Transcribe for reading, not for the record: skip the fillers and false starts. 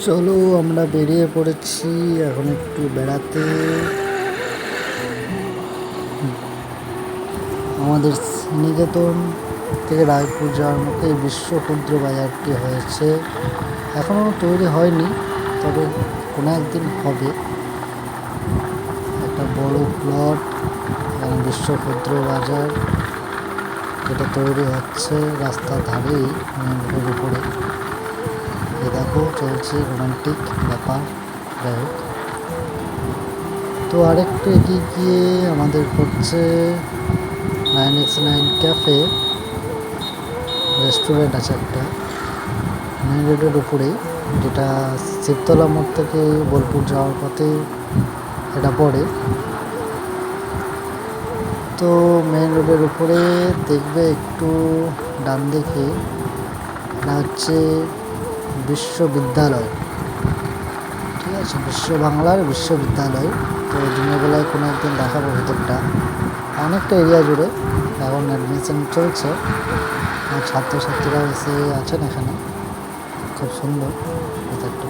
চলো আমরা বেরিয়ে পড়েছি এখন একটু বেড়াতে। আমাদের নিকেতন থেকে রায়পুর যাওয়ার মতো এই বিশ্ব ক্ষুদ্র বাজারটি হয়েছে, এখনও তৈরি হয়নি, তবে কোনো একদিন হবে। একটা বড় প্লট এখানে বিশ্ব ক্ষুদ্র বাজার, যেটা তৈরি হচ্ছে রাস্তার ধারেই, মেন রোডের উপরে। এ দেখো চলছে রোমান্টিক ব্যাপার। যাই হোক, তো আরেকটু এগিয়ে গিয়ে আমাদের হচ্ছে 9x9 ক্যাফে রেস্টুরেন্ট আছে একটা, মেন রোডের উপরেই, যেটা শিবতলা মোড় থেকে বোলপুর যাওয়ার পথে এটা পড়ে। তো মেন রোডের উপরে দেখবে একটু ডান দিকে, এটা হচ্ছে বিশ্ববিদ্যালয়, ঠিক আছে, বিশ্ব বাংলার বিশ্ববিদ্যালয়। তো দিনের বেলায় কোনো একদিন দেখাবো ভেতরটা, অনেকটা এরিয়া জুড়ে এখন অ্যাডমিশন চলছে, ছাত্রছাত্রীরা এসে আছেন এখানে। খুব সুন্দর ভেতরটা।